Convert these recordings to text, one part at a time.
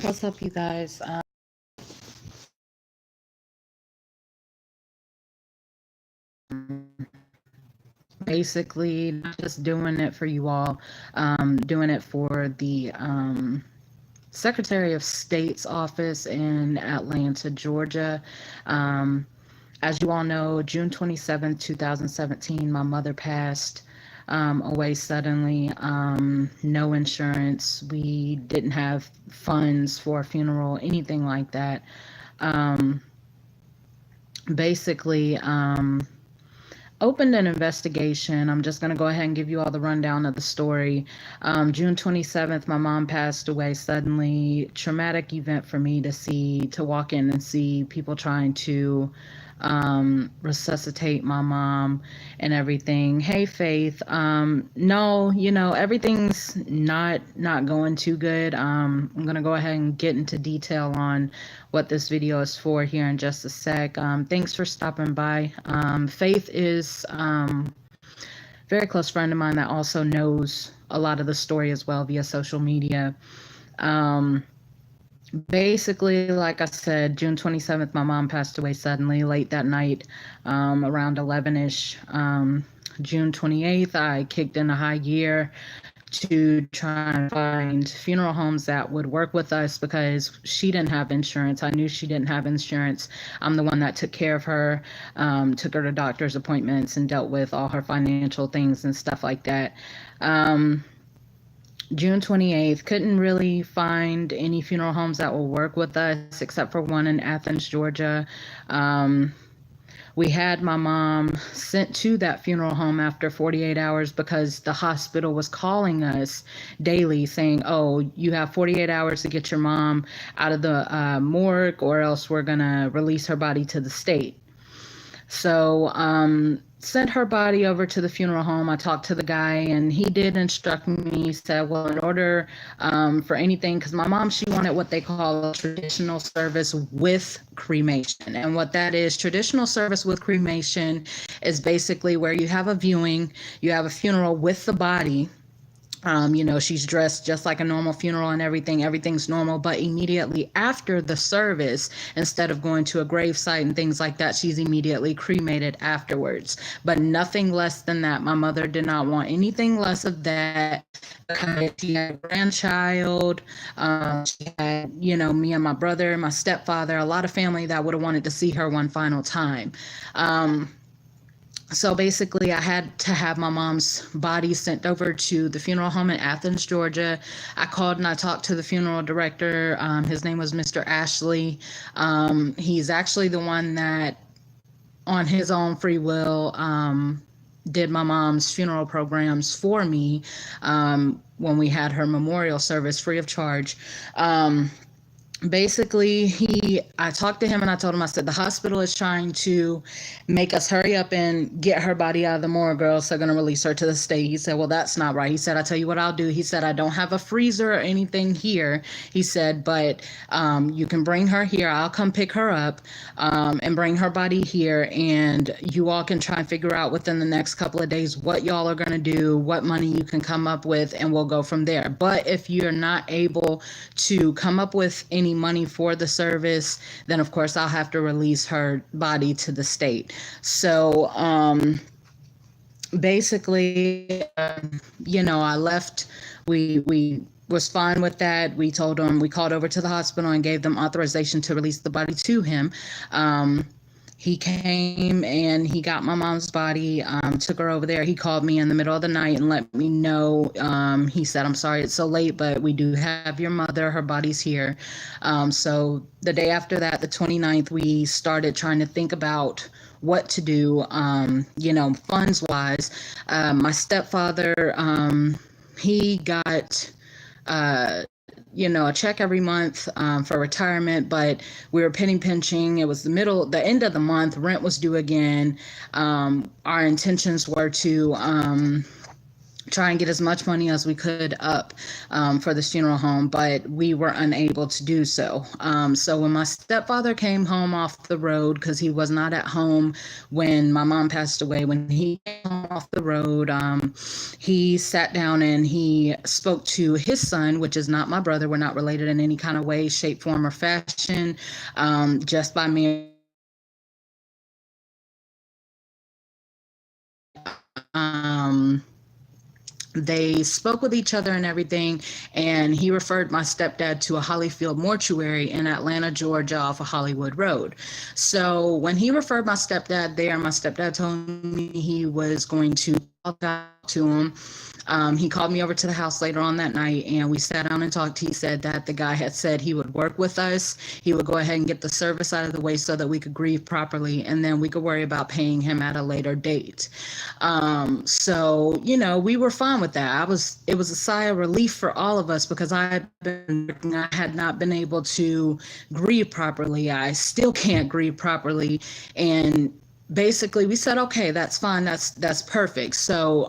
What's up, you guys? Basically, not just doing it for you all, doing it for the Secretary of State's office in Atlanta, Georgia. Um, as you all know, June 27th, 2017, my mother passed away suddenly. No insurance. We didn't have funds for a funeral, anything like that. Um, basically, opened an investigation. I'm just going to go ahead and give you all the rundown of the story. June 27th, my mom passed away suddenly. Traumatic event for me to walk in and see people trying to resuscitate my mom and everything. Hey, Faith. No, everything's not going too good. I'm gonna go ahead and get into detail on what this video is for here in just a sec. Thanks for stopping by. Faith is very close friend of mine that also knows a lot of the story as well via social media. Basically, like I said, June 27th, my mom passed away suddenly late that night, around 11-ish. June 28th, I kicked in a high gear to try and find funeral homes that would work with us because she didn't have insurance. I knew she didn't have insurance. I'm the one that took care of her, took her to doctor's appointments and dealt with all her financial things and stuff like that. June 28th, couldn't really find any funeral homes that will work with us except for one in Athens, Georgia. We had my mom sent to that funeral home after 48 hours because the hospital was calling us daily saying, oh, you have 48 hours to get your mom out of the morgue or else we're going to release her body to the state. So sent her body over to the funeral home. I talked to the guy and he did instruct me. He said, well, in order for anything, because my mom, she wanted what they call a traditional service with cremation. And what that is, traditional service with cremation is basically where you have a viewing, you have a funeral with the body. She's dressed just like a normal funeral and everything's normal, but immediately after the service, instead of going to a gravesite and things like that, she's immediately cremated afterwards, but nothing less than that. My mother did not want anything less of that because she had a grandchild. She had, me and my brother, my stepfather, a lot of family that would have wanted to see her one final time. So basically, I had to have my mom's body sent over to the funeral home in Athens, Georgia. I called and I talked to the funeral director. His name was Mr. Ashley. He's actually the one that, on his own free will, did my mom's funeral programs for me when we had her memorial service free of charge. Basically, I talked to him and I told him, I said, the hospital is trying to make us hurry up and get her body out of the morgue, or else they're going to release her to the state. He said, well, that's not right. He said, I tell you what I'll do. He said, I don't have a freezer or anything here. He said, but you can bring her here. I'll come pick her up and bring her body here. And you all can try and figure out within the next couple of days what y'all are going to do, what money you can come up with, and we'll go from there. But if you're not able to come up with any money for the service, then of course I'll have to release her body to the state. So basically, I left. We was fine with that. We told him, we called over to the hospital and gave them authorization to release the body to him. He came and he got my mom's body, took her over there. He called me in the middle of the night and let me know. He said, I'm sorry it's so late, but we do have your mother. Her body's here. So the day after that, the 29th, we started trying to think about what to do, funds wise. My stepfather, he got a check every month for retirement, but we were penny pinching. It was the end of the month. Rent was due again. Our intentions were to try and get as much money as we could up for this funeral home, but we were unable to do so. So when my stepfather came home off the road, because he was not at home when my mom passed away, when he came home off the road, he sat down and he spoke to his son, which is not my brother. We're not related in any kind of way, shape, form, or fashion, just by me. They spoke with each other and everything, and he referred my stepdad to a Hollifield Mortuary in Atlanta, Georgia, off of Hollywood Road. So when he referred my stepdad there, my stepdad told me he was going to talk to him. He called me over to the house later on that night, and we sat down and talked. He said that the guy had said he would work with us. He would go ahead and get the service out of the way so that we could grieve properly, and then we could worry about paying him at a later date. So, you know, we were fine with that. It was a sigh of relief for all of us, because I had not been able to grieve properly. I still can't grieve properly. And basically we said, okay, that's fine, that's perfect. So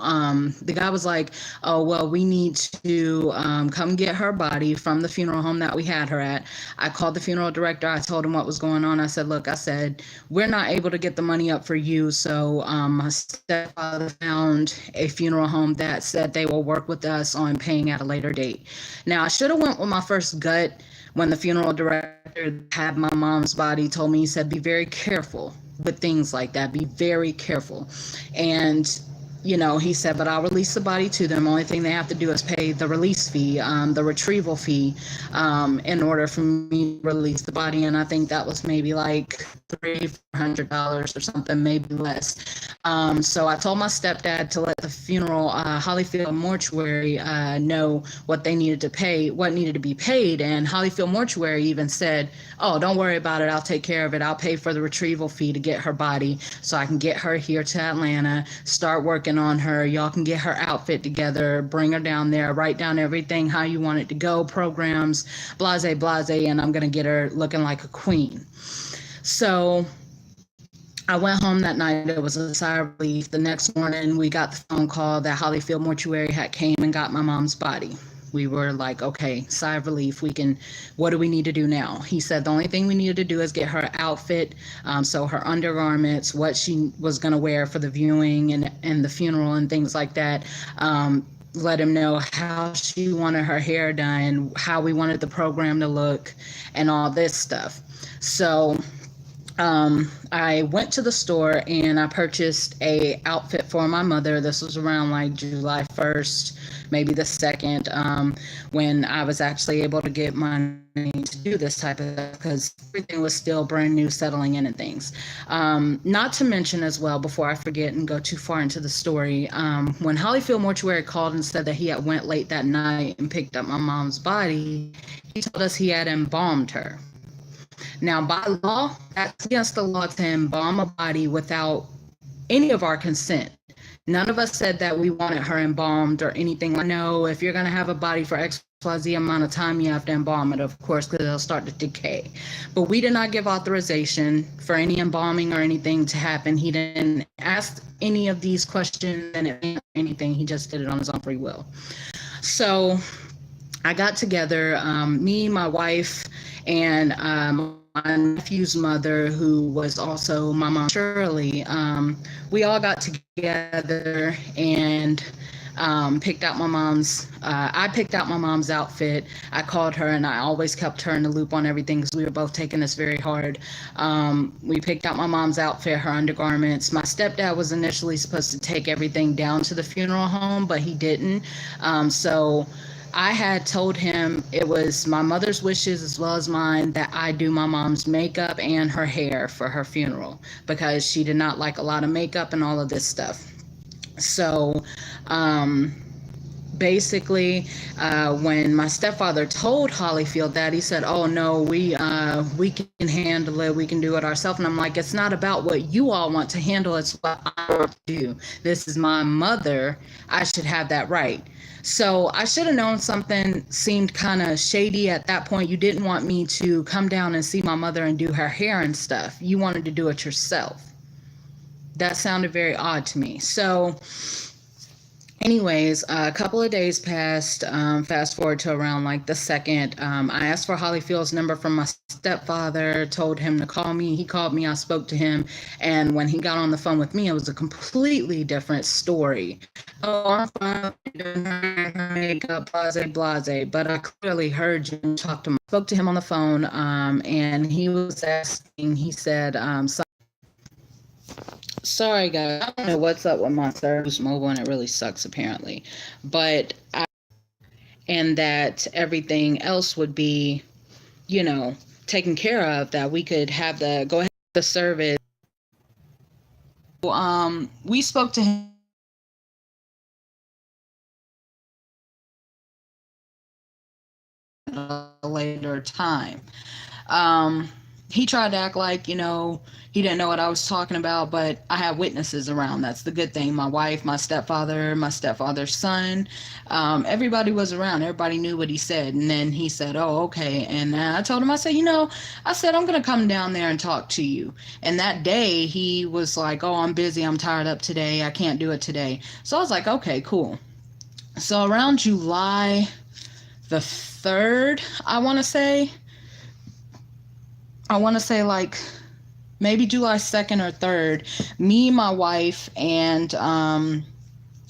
the guy was like, oh well, we need to come get her body from the funeral home that we had her at. I called the funeral director. I told him what was going on. I said, look, I said, we're not able to get the money up for you. So my stepfather found a funeral home that said they will work with us on paying at a later date. Now, I should have went with my first gut when the funeral director had my mom's body. Told me, he said, be very careful with things like that. Be very careful. And, you know, he said, but I'll release the body to them. Only thing they have to do is pay the release fee, the retrieval fee, in order for me to release the body. And I think that was maybe like $300-$400 or something, maybe less. So I told my stepdad to let the funeral, Hollifield Mortuary, know what they needed to pay, what needed to be paid. And Hollifield Mortuary even said, oh, don't worry about it. I'll take care of it. I'll pay for the retrieval fee to get her body so I can get her here to Atlanta, start working on her. Y'all can get her outfit together, bring her down there, write down everything, how you want it to go, programs, blase, blase, and I'm going to get her looking like a queen. So I went home that night. It was a sigh of relief. The next morning, we got the phone call that Hollifield Mortuary had came and got my mom's body. We were like, okay, sigh of relief. What do we need to do now? He said the only thing we needed to do is get her outfit, so her undergarments, what she was going to wear for the viewing and the funeral and things like that. Let him know how she wanted her hair done, how we wanted the program to look, and all this stuff. So I went to the store and I purchased a outfit for my mother. This was around like July 1st, maybe the 2nd, when I was actually able to get money to do this type of stuff, because everything was still brand new, settling in and things. Not to mention as well, before I forget and go too far into the story, when Hollifield Mortuary called and said that he had went late that night and picked up my mom's body, he told us he had embalmed her. Now, by law, that's against the law to embalm a body without any of our consent. None of us said that we wanted her embalmed or anything. I know if you're going to have a body for XYZ amount of time, you have to embalm it, of course, because it'll start to decay. But we did not give authorization for any embalming or anything to happen. He didn't ask any of these questions and anything. He just did it on his own free will. So I got together, me, my wife, and my nephew's mother, who was also my mom, Shirley. We all got together and picked out my mom's, I picked out my mom's outfit. I called her and I always kept her in the loop on everything because we were both taking this very hard. We picked out my mom's outfit, her undergarments. My stepdad was initially supposed to take everything down to the funeral home, but he didn't. So I had told him it was my mother's wishes as well as mine that I do my mom's makeup and her hair for her funeral, because she did not like a lot of makeup and all of this stuff. So basically, when my stepfather told Hollifield that, he said, oh no, we can handle it, we can do it ourselves. And I'm like, it's not about what you all want to handle, it's what I want to do. This is my mother, I should have that right. So I should have known something seemed kind of shady at that point. You didn't want me to come down and see my mother and do her hair and stuff. You wanted to do it yourself. That sounded very odd to me. So Anyways, a couple of days passed. Fast forward to around like the second. I asked for Hollyfield's number from my stepfather, told him to call me. He called me, I spoke to him. And when he got on the phone with me, it was a completely different story. Oh, I'm fine. Doing her makeup, blase, blase. But I clearly heard you talk to him. I spoke to him on the phone, and he was asking, he said, sorry guys, I don't know what's up with my service mobile and it really sucks apparently. But and that everything else would be, you know, taken care of, that we could have the go ahead the service. We spoke to him at a later time. Um, he tried to act like, he didn't know what I was talking about, but I had witnesses around. That's the good thing. My wife, my stepfather's son, everybody was around. Everybody knew what he said. And then he said, oh, okay. And I told him, I said, I'm going to come down there and talk to you. And that day he was like, oh, I'm busy. I'm tired up today. I can't do it today. So I was like, okay, cool. So around July the 3rd, I want to say like maybe July 2nd or 3rd, me, my wife, and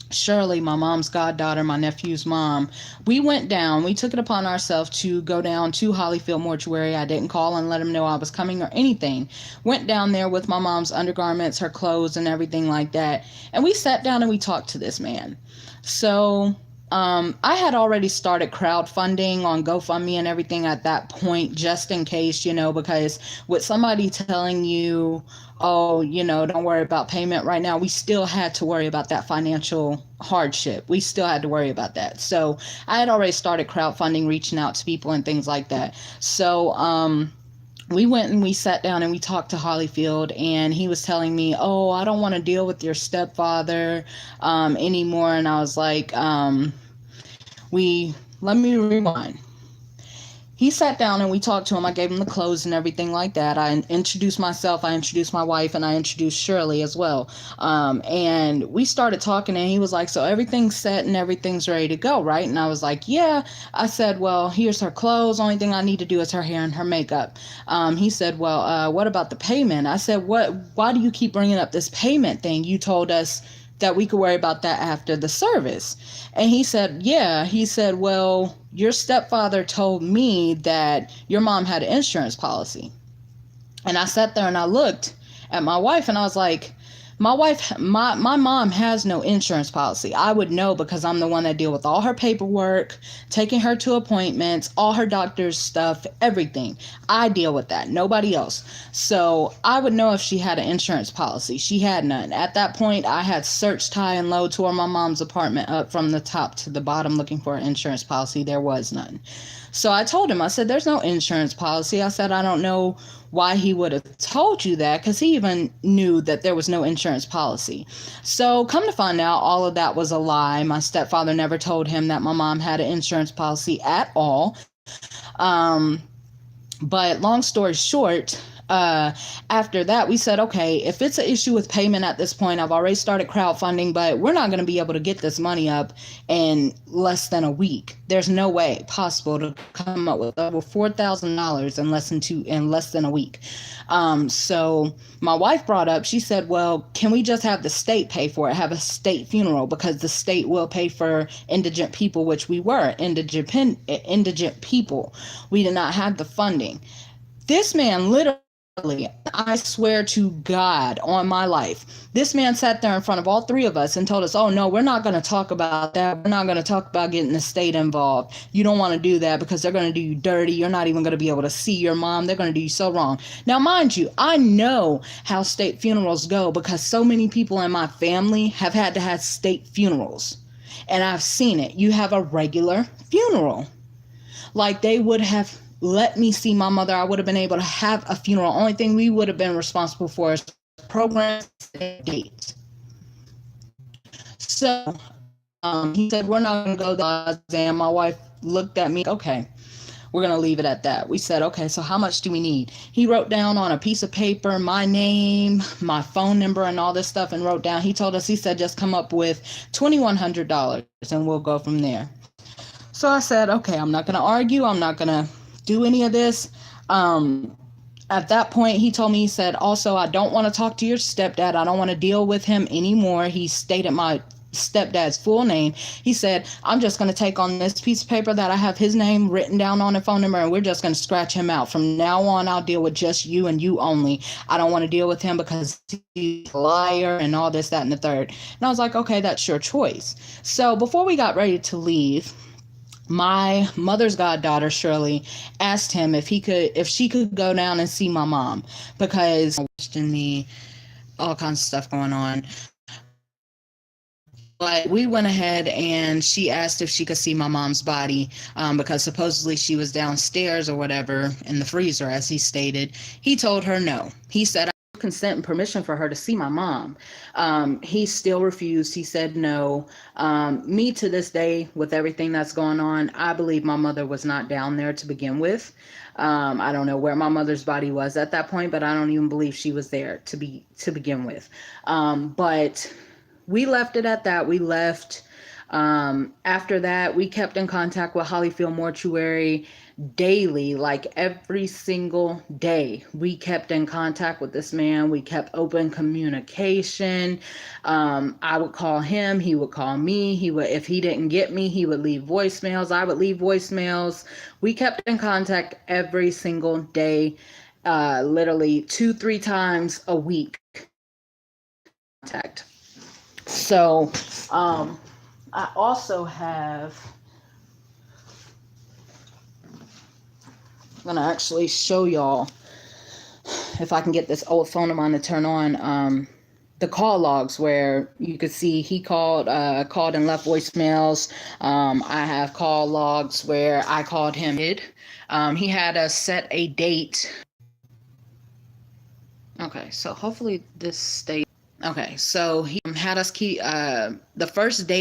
Shirley, my mom's goddaughter, my nephew's mom, we went down. We took it upon ourselves to go down to Hollifield Mortuary. I didn't call and let them know I was coming or anything. Went down there with my mom's undergarments, her clothes, and everything like that. And we sat down and we talked to this man. So I had already started crowdfunding on GoFundMe and everything at that point, just in case, because with somebody telling you, oh, don't worry about payment right now, we still had to worry about that financial hardship. We still had to worry about that. So I had already started crowdfunding, reaching out to people and things like that. So, we went and we sat down and we talked to Hollifield, and he was telling me, oh, I don't want to deal with your stepfather anymore. And I was like, let me rewind. He sat down and we talked to him. I gave him the clothes and everything like that. I introduced myself, I introduced my wife, and I introduced Shirley as well. And we started talking, and he was like, so everything's set and everything's ready to go, right? And I was like, yeah. I said, well, here's her clothes. Only thing I need to do is her hair and her makeup. He said, well, what about the payment? I said, why do you keep bringing up this payment thing? You told us that we could worry about that after the service. And he said, yeah. He said, well, your stepfather told me that your mom had an insurance policy. And I sat there and I looked at my wife and I was like, my mom has no insurance policy. I would know because I'm the one that deal with all her paperwork, taking her to appointments, all her doctor's stuff, everything. I deal with that. Nobody else. So I would know if she had an insurance policy. She had none. At that point, I had searched high and low, tore my mom's apartment up from the top to the bottom looking for an insurance policy. There was none. So I told him, I said, there's no insurance policy. I said, I don't know why he would have told you that, because he even knew that there was no insurance policy. So come to find out, all of that was a lie. My stepfather never told him that my mom had an insurance policy at all. But long story short, after that, we said, okay, if it's an issue with payment at this point, I've already started crowdfunding, but we're not going to be able to get this money up in less than a week. There's no way possible to come up with over $4,000 in less than a week. So my wife brought up, she said, well, can we just have the state pay for it, have a state funeral, because the state will pay for indigent people, which we were indigent people. We did not have the funding. This man literally, I swear to God on my life, this man sat there in front of all three of us and told us, oh, no, we're not going to talk about that. We're not going to talk about getting the state involved. You don't want to do that because they're going to do you dirty. You're not even going to be able to see your mom. They're going to do you so wrong. Now, mind you, I know how state funerals go because so many people in my family have had to have state funerals. And I've seen it. You have a regular funeral. Like they would have let me see my mother. I would have been able to have a funeral. Only thing we would have been responsible for is programs and dates. So he said, we're not going to go there. And my wife looked at me, okay. we're going to leave it at that. We said, okay, so how much do we need? He wrote down on a piece of paper my name, my phone number, and all this stuff, and wrote down, he told us, he said, just come up with $2,100 and we'll go from there. So I said, okay, I'm not going to argue. I'm not going to do any of this. At that point, he told me, he said, also, I don't want to talk to your stepdad. I don't want to deal with him anymore. He stated my stepdad's full name. He said, I'm just going to take on this piece of paper that I have his name written down on, a phone number, and we're just going to scratch him out. From now on, I'll deal with just you and you only. I don't want to deal with him because he's a liar and all this, that, and the third. And I was like, okay, that's your choice. So before we got ready to leave, my mother's goddaughter, Shirley, asked him if she could go down and see my mom, because questioned me, all kinds of stuff going on. But we went ahead and she asked if she could see my mom's body, because supposedly she was downstairs or whatever in the freezer, as he stated. He told her no. He said, consent and permission for her to see my mom. He still refused. He said no. Me, to this day, with everything that's going on, I believe my mother was not down there to begin with. I don't know where my mother's body was at that point, but I don't even believe she was there to begin with. But we left it at that. We left. After that, we kept in contact with Hollifield Mortuary daily, like every single day. We kept in contact with this man. We kept open communication. I would call him. He would call me. If he didn't get me, he would leave voicemails. I would leave voicemails. We kept in contact every single day, literally 2-3 times a week. Contact. So, I also have, I'm gonna actually show y'all, if I can get this old phone of mine to turn on, the call logs where you could see he called and left voicemails. I have call logs where I called him. He had us set a date. Okay, so hopefully this stays. Okay, so he had us keep the first date